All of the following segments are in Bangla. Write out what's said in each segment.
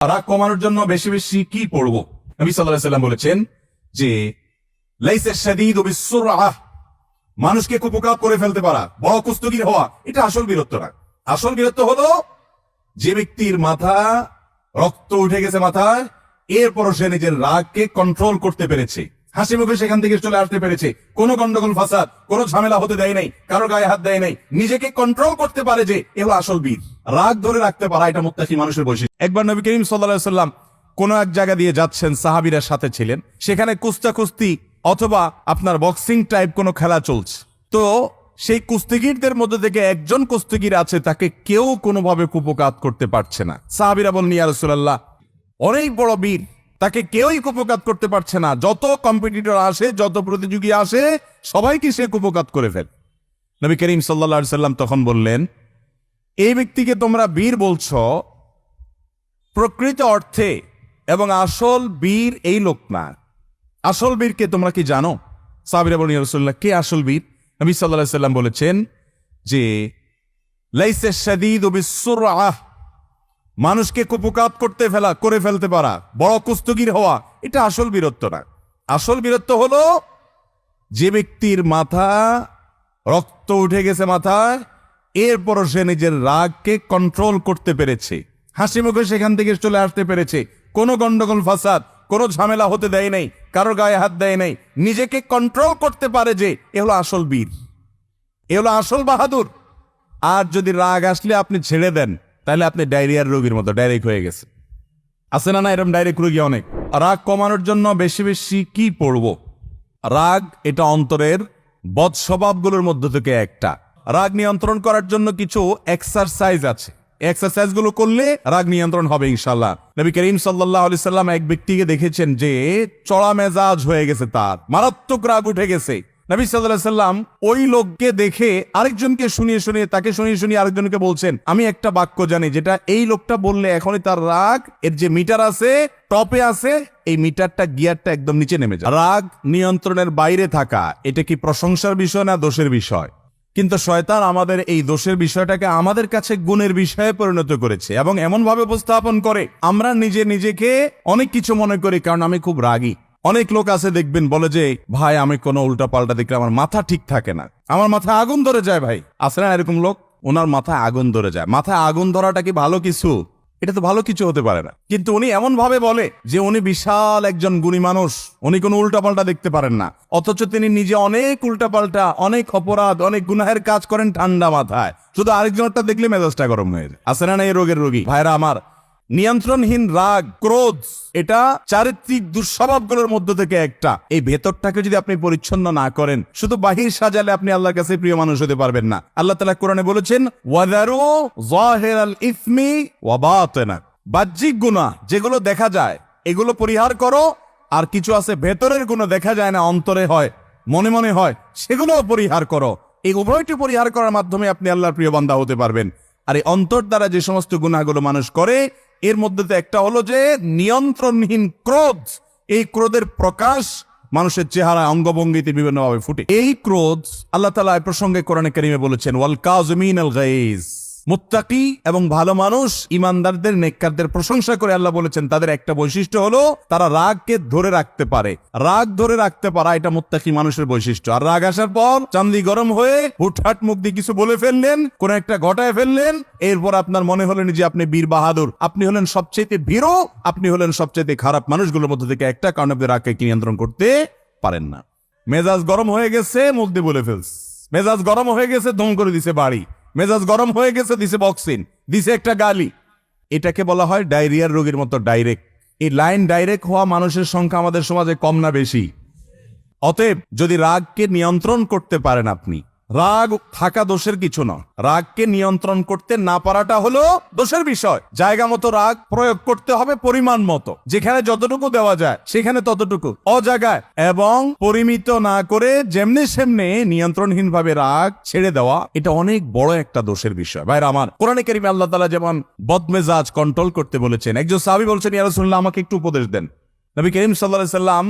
রাগ কমানোর জন্য বেশি বেশি কি পড়বো? নবী সাল্লাল্লাহু আলাইহি ওয়াসাল্লাম বলেছেন যে লাইসা শাদীদু বিসসুরআহ, মানুষকে কুপকাত করে ফেলতে পারা, বড় কুস্তুগীর হওয়া, এটা আসল বীরত্ব না। আসল বীরত্ব হলো যে ব্যক্তির মাথা রক্ত উঠে গেছে মাথায়, এরপরও সে নিজের রাগকে কন্ট্রোল করতে পেরেছে, হাসি মুখে সেখান থেকে চলে আসতে পেরেছে, কোনো গন্ডগোল ফাসাদ, কোনো ঝামেলা হতে দেয় নাই, কারো গায়ে হাত দেয় নাই, নিজেকে কন্ট্রোল করতে পারে, যে এগুলো আসল বীর। রাগ ধরে রাখতে পারা এটা মুত্তাকি মানুষের বৈশিষ্ট্য। একবার নবী করিম সাল্লাল্লাহু আলাইহি ওয়াসাল্লাম কোন এক জায়গা দিয়ে যাচ্ছেন, সাহাবীরা সাথে ছিলেন, সেখানে কুস্তাকুস্তি অথবা আপনার বক্সিং টাইপ কোনো খেলা চলছে। তো সেই কুস্তিগীরদের মধ্যে থেকে একজন কুস্তিগীর আছে, তাকে কেউ কোনোভাবে কুপকাত করতে পারছে না। সাহাবীরা বললেন, ইয়া রাসূলুল্লাহ, অনেক বড় বীর, তাকে কেউই কুপকাত করতে পারছে না, যত কম্পিটিটর আসে, যত প্রতিযোগী আসে, সবাইকে সে কুপকাত করে ফেল। নবী করিম সাল্লাল্লাহু আলাইহি ওয়াসাল্লাম তখন বললেন, এই ব্যক্তিকে তোমরা বীর বলছো, প্রকৃত অর্থে এবং আসল বীর এই লোক না। আসল বীরকে তোমরা কি জানো? সাহাবীরা বলেন, ইয়া রাসূলুল্লাহ, কে আসল বীর? নবী সাল্লাল্লাহু আলাইহি ওয়াসাল্লাম বলেছেন যে লাইসা শাদীদু বিসসুরআহ, মানুষকে কুপকাত করে ফেলতে পারা, বড় কুস্তুগীর হওয়া, এটা আসল বীরত্ব না। আসল বীরত্ব হলো যে ব্যক্তির মাথা রক্ত উঠে গেছে মাথায়, এরপরও সে নিজের রাগকে কন্ট্রোল করতে পেরেছে, হাসি মুখে সেখান থেকে চলে আসতে পেরেছে, কোনো গন্ডগোল ফাসাদ, কোনো ঝামেলা হতে দেয় নাই, কারো গায়ে হাত দেয় নাই, নিজেকে কন্ট্রোল করতে পারে, যে এ হলো আসল বীর, এ হলো আসল বাহাদুর। আর যদি রাগ আসলে আপনি ছেড়ে দেন, তাহলে আপনি ডায়রিয়ার রোগীর মতো ডাইরেক্ট হয়ে গেছে। আছে না এরকম ডাইরেক্ট রোগী অনেক। রাগ কমানোর জন্য বেশি বেশি কি পড়বো? রাগ এটা অন্তরের বদ স্বভাবগুলোর মধ্যে থেকে একটা। রাগ নিয়ন্ত্রণ করার জন্য কিছু এক্সারসাইজ আছে, এক্সারসাইজ গুলো করলে রাগ নিয়ন্ত্রণ হবে ইনশাল্লাহ। নবী করিম সাল্লাল্লাহু আলাইহি সাল্লাম এক ব্যক্তিকে দেখেছেন যে চড়া মেজাজ হয়ে গেছে, তার মারাত্মক রাগ উঠে গেছে। নবী সাল্লাল্লাহু আলাইহি সাল্লাম ওই লোককে দেখে আরেকজনকে শুনিয়ে আরেকজনকে বলছেন, আমি একটা বাক্য জানি যেটা এই লোকটা বললে এখনই তার রাগ এর যে মিটার আছে, টপে আছে, এই মিটারটা গিয়ারটা একদম নিচে নেমে যায়। রাগ নিয়ন্ত্রণের বাইরে থাকা, এটা কি প্রশংসার বিষয় না দোষের বিষয়? কিন্তু শয়তান আমাদের এই দোষের বিষয়টাকে আমাদের কাছে গুণের বিষয়ে পরিণত করেছে, এবং এমন ভাবে উপস্থাপন করে আমরা নিজেকে অনেক কিছু মনে করি, কারণ আমি খুব রাগী। অনেক লোক আছে দেখবেন, বলে যে ভাই আমি কোনো উল্টা পাল্টা দেখলে আমার মাথা ঠিক থাকে না, আমার মাথায় আগুন ধরে যায়। ভাই আছে না এরকম লোক? ওনার মাথায় আগুন ধরে যায়। মাথায় আগুন ধরাটা কি ভালো কিছু? এটা তো ভালো কিছু হতে পারে না। কিন্তু উনি এমন ভাবে বলে যে উনি বিশাল একজন গুণী মানুষ, উনি কোনো উল্টাপাল্টা দেখতে পারেন না, অথচ তিনি নিজে অনেক উল্টাপাল্টা, অনেক অপরাধ, অনেক গুনাহের কাজ করেন ঠান্ডা মাথায়। শুধু আরেকজনটা দেখলে মেজাজটা গরম হয়ে যায়। আছে না এই রোগের রোগী? ভাইরা আমার, নিয়ন্ত্রণহীন রাগ, ক্রোধ, এটা চারিত্রিক দুঃস্বভাবগুলোর মধ্যে থেকে একটা। এই ভেতরটাকে যদি আপনি পরিচ্ছন্ন না করেন, শুধু বাহির সাজালে আপনি আল্লাহর কাছে প্রিয় মানুষ হতে পারবেন না। আল্লাহ তাআলা কোরআনে বলেছেন, ওয়াযারু যাহিরাল ইসমি ওয়া বাতিনা, বাহ্যিক গুনাহ যেগুলো দেখা যায় এগুলো পরিহার করো, আর কিছু আছে ভেতরের গুনাহ দেখা যায় না, অন্তরে হয়, মনে মনে হয়, সেগুলো পরিহার করো। এই উভয়টি পরিহার করার মাধ্যমে আপনি আল্লাহর প্রিয় বান্দা হতে পারবেন। আর এই অন্তর দ্বারা যে সমস্ত গুনাহগুলো মানুষ করে, এর মধ্যে তো একটা হলো যে নিয়ন্ত্রণহীন ক্রোধ। এই ক্রোধের প্রকাশ মানুষের চেহারা, অঙ্গভঙ্গিতে বিভিন্নভাবে ফুটে। এই ক্রোধ আল্লাহ তাআলা এই প্রসঙ্গে কোরআনে কারীমে বলেছেন, ওয়াল কাযিমিনাল গায়জ। মুত্তাকি এবং ভালো মানুষ, ইমানদারদের, নেককারদের প্রশংসা করে আল্লাহ বলেছেন তাদের একটা বৈশিষ্ট্য হলো তারা রাগকে ধরে রাখতে পারে। রাগ ধরে রাখতে পারা এটা মুত্তাকি মানুষের বৈশিষ্ট্য। আর রাগ আসার পর চান্দি গরম হয়ে হুটহাট মুখ দিয়ে কিছু বলে ফেললেন, কোন একটা ঘটায় ফেললেন, এরপর আপনার মনে হলেন যে আপনি বীর বাহাদুর, আপনি হলেন সবচেয়ে ভীরু, আপনি হলেন সবচেয়ে খারাপ মানুষগুলোর মধ্যে থেকে একটা, কারণ আপনি রাগকে নিয়ন্ত্রণ করতে পারেন না। মেজাজ গরম হয়ে গেছে, মুখ দিয়ে বলে ফেলস। মেজাজ গরম হয়ে গেছে, ধম করে দিছে বাড়ি। মেজাজ গরম হয়ে গেছে, দিছে বক্সিং, দিছে একটা গালি। এটাকে বলা হয় ডায়রিয়ার রোগীর মতো ডাইরেক্ট। এই লাইন ডাইরেক্ট হওয়া মানুষের সংখ্যা আমাদের সমাজে কম না বেশি? অতএব যদি রাগকে নিয়ন্ত্রণ করতে পারেন আপনি, রাগ থাকা দোষের কিছু নয়, রাগকে নিয়ন্ত্রণ করতে না পারাটা হলো দোষের বিষয়। জায়গা মতো রাগ প্রয়োগ করতে হবে, পরিমাণ মতো, যেখানে যতটুকু দেওয়া যায় সেখানে ততটুকু, অজায়গায় এবং পরিমিত না করে যেমনি সেমনি নিয়ন্ত্রণহীন ভাবে রাগ ছেড়ে দেওয়া, এটা অনেক বড় একটা দোষের বিষয়। ভাইরা আমার, কোরআনে কারীমে আল্লাহ তাআলা যেমন বদমেজাজ কন্ট্রোল করতে বলেছেন, একজন সাহাবী বলছেন, ইয়া রাসূলুল্লাহ আমাকে একটু উপদেশ দেন। নবী করিম সাল্লাল্লাহু আলাইহি সাল্লাম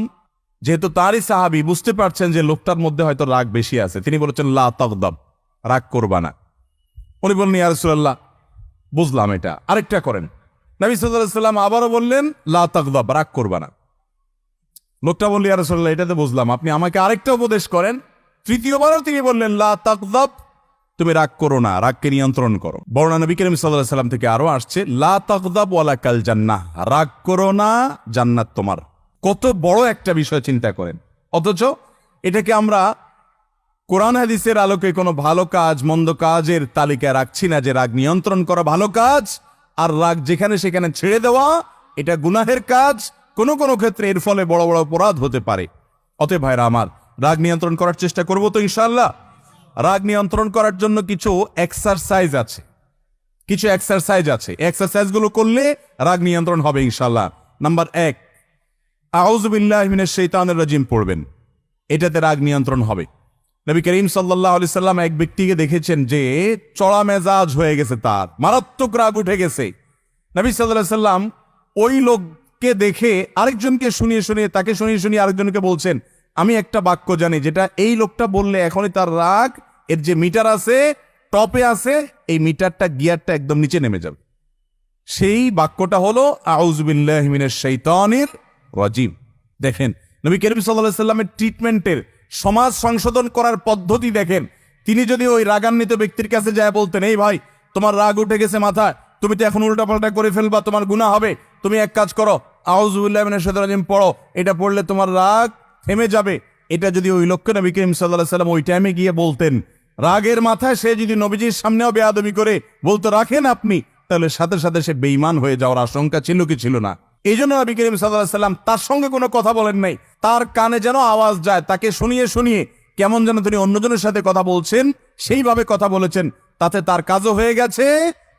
যেহেতু তারই সাহাবী, বুঝতে পারছেন যে লোকটার মধ্যে হয়তো রাগ বেশি আছে, তিনি বলেছেন, লা তাগদাব, রাগ করবা না। উনি বললেন, ইয়া রাসূলুল্লাহ বুঝলাম, এটা আরেকটা করেন। নবী সাল্লাল্লাহু আলাইহি সাল্লাম আবারও বললেন, লা তাগদাব, রাগ করবা না। লোকটা বলল, ইয়া রাসূলুল্লাহ, এটাতে বুঝলাম, আপনি আমাকে আরেকটা উপদেশ করেন। তৃতীয়বারও তিনি বললেন, লা তাগদাব, তুমি রাগ করো না, রাগকে নিয়ন্ত্রণ করো। বর্ণনা নবী করিম সাল্লাল্লাহু আলাইহি সাল্লাম থেকে আরো আসছে, লা তাগদাব ওয়ালাকাল জান্নাহ, রাগ করো না, জান্নাত তোমার। কত বড় একটা বিষয় চিন্তা করেন। অথচ এটাকে আমরা কোরআন হাদিসের আলোকে কোনো ভালো কাজ মন্দ কাজের তালিকায় রাখছি না, যে রাগ নিয়ন্ত্রণ করা ভালো কাজ, আর রাগ যেখানে সেখানে ছেড়ে দেওয়া এটা গুনাহের কাজ। কোনো কোনো ক্ষেত্রে এর ফলে বড় বড় অপরাধ হতে পারে। অতএব ভাইরা আমার, রাগ নিয়ন্ত্রণ করার চেষ্টা করব তো ইনশাআল্লাহ। রাগ নিয়ন্ত্রণ করার জন্য কিছু এক্সারসাইজ আছে, এক্সারসাইজগুলো করলে রাগ নিয়ন্ত্রণ হবে ইনশাআল্লাহ। নাম্বার 1, আউযু বিল্লাহি মিনাশ শাইতানির রাজিম পড়বেন, এটাতে রাগ নিয়ন্ত্রণ হবে। নবী করিম সাল্লাল্লাহু আলাইহি সাল্লাম এক ব্যক্তিকে দেখেছেন যে চড়া মেজাজ হয়ে গেছে, তার মারাত্মক রাগ উঠে গেছে। নবী সাল্লাল্লাহু আলাইহি সাল্লাম ওই লোককে দেখে আরেকজনকে তাকে শুনিয়ে আরেকজনকে বলছেন, আমি একটা বাক্য জানি যেটা এই লোকটা বললে এখনই তার রাগ এর যে মিটার আছে, টপে আছে, এই মিটারটা গিয়ারটা একদম নিচে নেমে যাবে। সেই বাক্যটা হলো আউযু বিল্লাহি মিনাশ শাইতানির রাজিম। দেখেন নবী করিম সাল্লাল্লাহু আলাইহি সাল্লামের ট্রিটমেন্টের, সমাজ সংশোধন করার পদ্ধতি দেখেন। তিনি যদি ওই রাগান্বিত ব্যক্তির কাছে যায় বলতেন, এই ভাই, তোমার রাগ উঠে গেছে মাথায়, তুমি তো এখন উল্টাপাল্টা করে ফেলবা, তোমার গুনাহ হবে, তুমি এক কাজ করো, আউযু বিল্লাহি মিনাশ শাইতানির রাজিম পড়ো, এটা পড়লে তোমার রাগ থেমে যাবে। এটা যদি ওই লোককে নবী করিম সাল্লাল্লাহু আলাইহি সাল্লাম ওই টাইমে গিয়ে বলতেন, রাগের মাথায় সে যদি নবীজির সামনেও বেয়াদবি করে বলতো রাখেন আপনি, তাহলে সাথে সাথে সে বেঈমান হয়ে যাওয়ার আশঙ্কা ছিল কি ছিল না? এই জন্য নবী করিম সাল্লাল্লাহু আলাইহি সাল্লাম তার সঙ্গে কোনো কথা বলেন নাই। তার কানে যেন আওয়াজ যায়, তাকে শুনিয়ে কেমন যেন তিনি অন্যজনের সাথে কথা বলছেন সেইভাবে কথা বলেছেন, তাতে তার কাজও হয়ে গেছে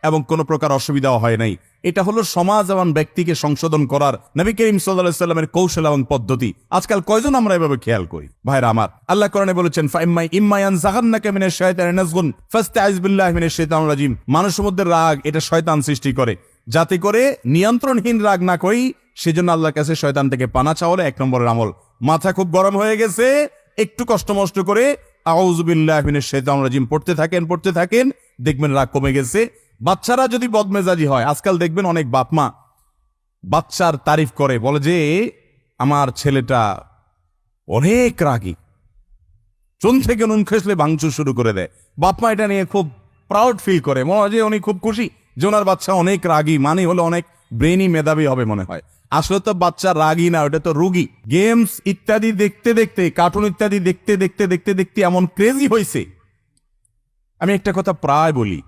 এবং কোনো প্রকার অসুবিধাও হয় নাই। এটা হলো সমাজ এবং ব্যক্তিকে সংশোধন করার নবী করিম সাল্লাল্লাহু আলাইহি সাল্লামের কৌশল এবং পদ্ধতি। আজকাল কয়জন আমরা এভাবে খেয়াল করি? ভাইরা আমার, আল্লাহ কোরআনে বলেছেন, ইম্মা ইয়ানযাগান্নাকা মিনাশ শাইতানির নাযগুন ফাসতাইজ বিল্লাহি মিনাশ শাইতানির রাজিম। মানুষের মধ্যে রাগ এটা শয়তান সৃষ্টি করে, যাতে করে নিয়ন্ত্রণহীন রাগ না করি, সেজন্য আল্লাহর কাছে শয়তান থেকে পানা চাওয়া হলো 1 নম্বরের আমল। মাথা খুব গরম হয়ে গেছে, একটু কষ্ট করে আউযু বিল্লাহি মিনাশ শাইতানির রাজিম পড়তে থাকেন, দেখবেন রাগ কমে গেছে। বাচ্চারা যদি বদমেজাজি হয়, আজকাল দেখবেন অনেক বাপ মা বাচ্চার তারিফ করে, বলে যে আমার ছেলেটা অনেক রাগী, চুন থেকে নুন খসলে ভাঙচুর শুরু করে দেয়। বাপ মা এটা নিয়ে খুব প্রাউড ফিল করে, মনে হয় যে উনি খুব খুশি যে ওনার বাচ্চা অনেক রাগী, মানে হলো অনেক ব্রেনি মেধাবী হবে মনে হয়। আসলে তো বাচ্চা রাগী না, ওটা তো রোগী। গেমস ইত্যাদি দেখতে, কার্টুন ইত্যাদি দেখতে এমন ক্রেজি হয়েছে। আমি একটা কথা প্রায় বলি,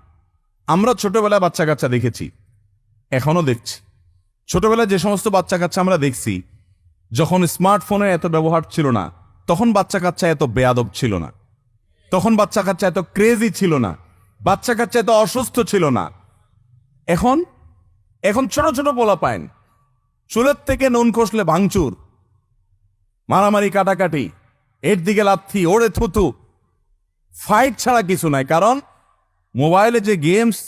আমরা ছোটবেলায় বাচ্চা কাচ্চা দেখেছি, এখনো দেখছি। ছোটবেলায় যে সমস্ত বাচ্চা কাচ্চা আমরা দেখছি, যখন স্মার্টফোনের এত ব্যবহার ছিল না, তখন বাচ্চা কাচ্চা এত বেয়াদব ছিল না, তখন বাচ্চা কাচ্চা এত ক্রেজি ছিল না, বাচ্চা কাচ্চা এত অসুস্থ ছিল না। এখন ছোট পোলা পায়, চুলের থেকে নুন খসলে ভাঙচুর, মারামারি, কাটাকাটি, এর দিকে লাথি, ওড়ে থুতু, ফাইট ছাড়া কিছু নাই। কারণ মোবাইলে যে গেমস,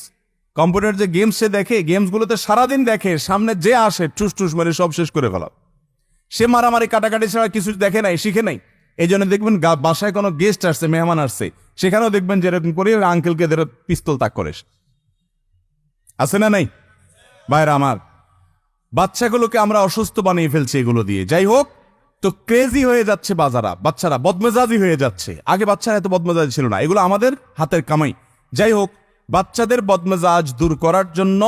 কম্পিউটার যে গেমস সে দেখে, গেমসগুলোতে সারাদিন দেখে, সামনে যে আসে টুস মেরে সব শেষ করে ফেলা। সে মারামারি কাটাকাটি ছাড়া কিছু দেখে নাই, শিখে নাই। এই জন্য দেখবেন বাসায় কোনো গেস্ট আসছে, মেহমান আসছে, সেখানেও দেখবেন যেরকম করে আঙ্কেলকে পিস্তল তাক করে, আছে না নাই? ভাইরা আমার, বাচ্চাগুলোকে আমরা অসুস্থ বানিয়ে ফেলছি এগুলো দিয়ে। যাই হোক, তো ক্রেজি হয়ে যাচ্ছে বাচ্চারা বদমেজাজি হয়ে যাচ্ছে। আগে বাচ্চারা এত বদমেজাজি ছিল না, এগুলো আমাদের হাতের কামাই। যাই হোক, বাচ্চাদের বদমেজাজ দূর করার জন্য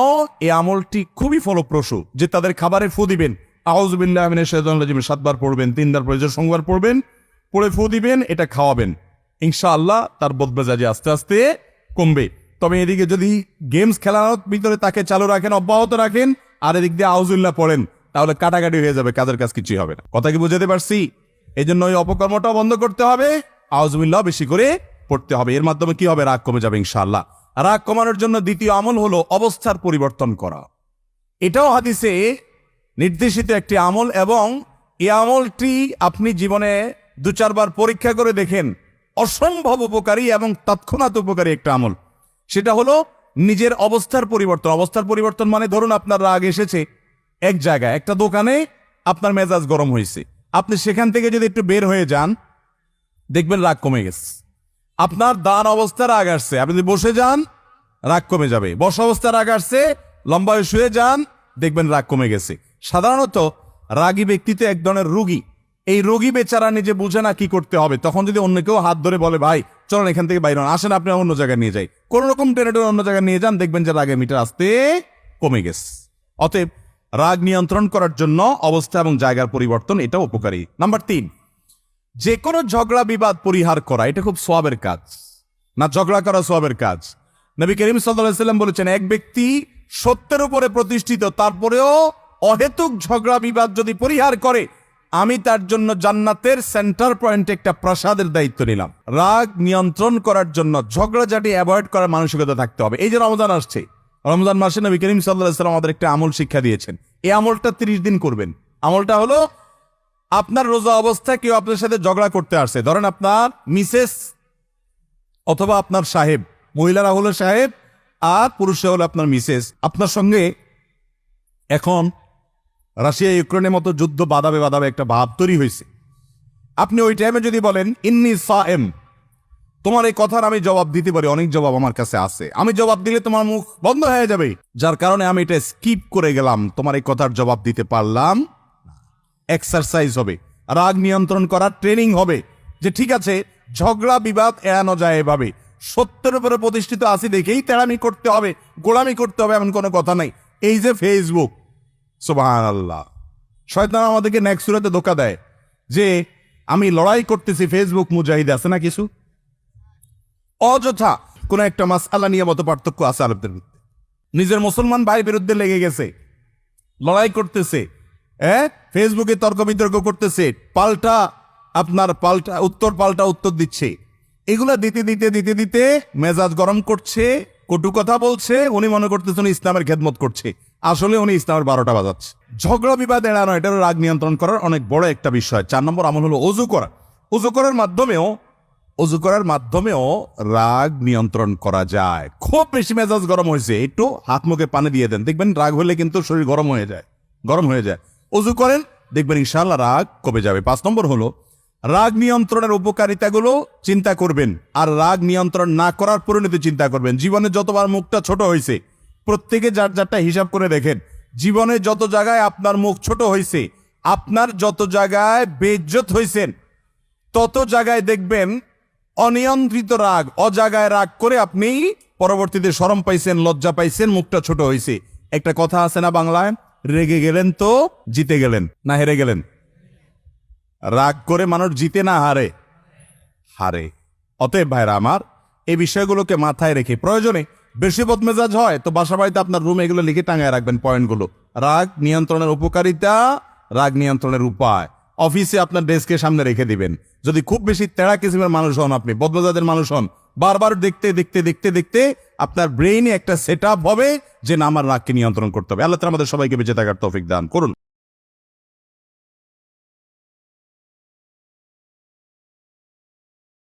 এই আমলটি খুবই ফলপ্রসূ, যে তাদের খাবারে ফু দিবেন, আউযু বিল্লাহি মিনাশ শাইতানির রাজিম 7 বার পড়বেন, 3 বার পড়ে সোমবার পড়বেন, পড়ে ফু দিবেন, এটা খাওয়াবেন, ইনশাআল্লাহ তার বদমেজাজি আস্তে আস্তে কমবে। তবে এদিকে যদি গেমস খেলানোর ভিতরে তাকে চালু রাখেন, অব্যাহত রাখেন, আর এদিক দিয়ে আউযুল্লাহ পড়েন, তাহলে কাটাকাটি হয়ে যাবে, কাজের কাজ কিছুই হবে না। কথা কি বুঝাতে পারছি? এই জন্য ওই অপকর্মটাও বন্ধ করতে হবে, আউযুবিল্লাহ বেশি করে পড়তে হবে। এর মাধ্যমে কি হবে? রাগ কমে যাবে ইনশাআল্লাহ। রাগ কমানোর জন্য দ্বিতীয় আমল হলো অবস্থার পরিবর্তন করা। এটাও হাদিসে নির্দেশিত একটি আমল, এবং এই আমলটি আপনি জীবনে 2-4 বার পরীক্ষা করে দেখেন, অসম্ভব উপকারী এবং তৎক্ষণাৎ উপকারী একটা আমল। সেটা হলো নিজের অবস্থার পরিবর্তন। অবস্থার পরিবর্তন মানে, ধরুন আপনার রাগ এসেছে এক জায়গায়, একটা দোকানে আপনার মেজাজ গরম হয়েছে, আপনি সেখান থেকে যদি একটু বের হয়ে যান, দেখবেন রাগ কমে গেছে। আপনার দান অবস্থা রাগ আসছে, আপনি যদি বসে যান রাগ কমে যাবে। বসা অবস্থা রাগ আসছে, লম্বা হয়ে শুয়ে যান, দেখবেন রাগ কমে গেছে। সাধারণত রাগী ব্যক্তিতে এক ধরনের রোগী, এই রোগী বেচারা নিজে বুঝে না কি করতে হবে, তখন যদি অন্য কেউ হাত ধরে বলে ভাই চলেন এখান থেকে বাইরে হন, আসেন আপনি অন্য জায়গায় নিয়ে যাই, কোন রকম টেনে অন্য জায়গায় নিয়ে যান, দেখবেন যে রাগের মিটার আস্তে কমে গেছে। অতএব রাগ নিয়ন্ত্রণ করার জন্য অবস্থা এবং জায়গার পরিবর্তন এটা উপকারী। নাম্বার 3, যে কোনো ঝগড়া বিবাদ পরিহার করা, এটা খুব সওয়াবের কাজ না? ঝগড়া করা সওয়াবের কাজ। নবী করিম সাল্লাল্লাহু আলাইহি ওয়াসাল্লাম বলেছেন, এক ব্যক্তি সত্যের উপরে প্রতিষ্ঠিত, তারপরেও অহেতুক ঝগড়া বিবাদ যদি পরিহার করে, আমি তার জন্য জান্নাতের সেন্টার পয়েন্টে একটা প্রাসাদের দায়িত্ব নিলাম। রাগ নিয়ন্ত্রণ করার জন্য ঝগড়াঝাটি অ্যাভয়েড করার মানসিকতা থাকতে হবে। এই যে রমজান আসছে, রমজান মাসে নবী করিম সাল্লাল্লাহু আলাইহি ওয়াসাল্লাম আমাদের একটা আমল শিক্ষা দিয়েছেন। এই আমলটা 30 দিন করবেন। আমলটা হলো, আপনার রোজা অবস্থায় কেউ আপনার সাথে ঝগড়া করতে আসছে, ধরেন আপনার মিসেস অথবা আপনার সাহেব, মহিলারা হলো সাহেব আর পুরুষরা হলো আপনার মিসেস, আপনার সঙ্গে এখন রাশিয়া ইউক্রেনের মতো যুদ্ধ বাঁধাবে একটা ভাব তৈরি হয়েছে। আপনি ওই টাইমে যদি বলেন ইন্নি সায়েম, তোমার এই কথার আমি জবাব দিতে পারি, অনেক জবাব আমার কাছে আছে, আমি জবাব দিলে তোমার মুখ বন্ধ হয়ে যাবে, যার কারণে আমি এটা স্কিপ করে গেলাম, তোমার এই কথার জবাব দিতে পারলাম। এক্সারসাইজ হবে, রাগ নিয়ন্ত্রণ করার ট্রেনিং হবে, যে ঠিক আছে ঝগড়া বিবাদ এড়ানো যায় এভাবে, সত্যের উপরে প্রতিষ্ঠিত আছি দেখেই তেড়ামি করতে হবে, গোলামি করতে হবে এমন কোনো কথা নাই। এই যে ফেসবুক, সুবহানাল্লাহ, শয়তান আমাদেরকে নেক্সট সূরাতে ধোঁকা দেয় যে আমি লড়াই করতেছি, ফেসবুক মুজাহিদ আছে না কিছু, অযথা কোন একটা মাসআলা নিয়ে মত পার্থক্য আছে আরবদের মধ্যে, নিজের মুসলমান ভাই বিরুদ্ধে লেগে গেছে, লড়াই করতেছে, ফেসবুকে তর্ক বিতর্ক করতেছে, পাল্টা উত্তর দিচ্ছে, এগুলা দিতে দিতে দিতে দিতে মেজাজ গরম করছে, কটু কথা বলছে, উনি মনে করতেছেন ইসলামের খেদমত করছে, আসলে উনি ইসলামের 12টা বাজাচ্ছে। ঝগড়া বিবাদ এড়ানো, এটার রাগ নিয়ন্ত্রণ করার অনেক বড় একটা বিষয়। 4 নম্বর আমল হলো অজু করা। অজু করার মাধ্যমেও রাগ নিয়ন্ত্রণ করা যায়। খুব বেশি মেজাজ গরম হয়েছে, একটু হাত মুখে পানি দিয়ে দেন, দেখবেন রাগ হলে কিন্তু শরীর গরম হয়ে যায়। অজু করেন, দেখবেন ইনশাআল্লাহ রাগ কমে যাবে। 5 নম্বর হলো রাগ নিয়ন্ত্রণের উপকারিতাগুলো চিন্তা করবেন, আর রাগ নিয়ন্ত্রণ না করার পরিণতি চিন্তা করবেন। জীবনে যতবার মুখটা ছোট হয়েছে, প্রত্যেকে যারটা হিসাব করে দেখেন, জীবনে যত জায়গায় আপনার মুখ ছোট হয়েছে, আপনার যত জায়গায় বেইজ্জত হয়েছেন, তত জায়গায় দেখবেন অনিয়ন্ত্রিত রাগ, অজাগায় রাগ করে আপনি পরবর্তীতে শরম পাইছেন, লজ্জা পাইছেন, মুখটা ছোট হয়েছে। একটা কথা আছে না বাংলায়, রেগে গেলেন তো জিতে গেলেন না হেরে গেলেন? রাগ করে মানুষ জিতে না হারে। অতএব ভাইরা আমার, এই বিষয়গুলোকে মাথায় রেখে প্রয়োজনে বেশি বদমেজাজ হয় তো বাসা বাড়িতে আপনার রুমে এগুলো লিখে টাঙায় রাখবেন পয়েন্টগুলো। রাগ নিয়ন্ত্রণের উপকারিতা, রাগ নিয়ন্ত্রণের উপায় অফিসে আপনার ডেস্কের সামনে রেখে দিবেন। যদি খুব বেশি তেড়া কিসিমের মানুষ হন, আপনি বদমেজাজের মানুষ হন, বারবার দেখতে আপনার ব্রেইনে একটা সেট আপ হবে যে না, আমার রাগকে নিয়ন্ত্রণ করতে হবে। আল্লাহ তাআলা আমাদের সবাইকে বেঁচে থাকার তৌফিক দান করুন।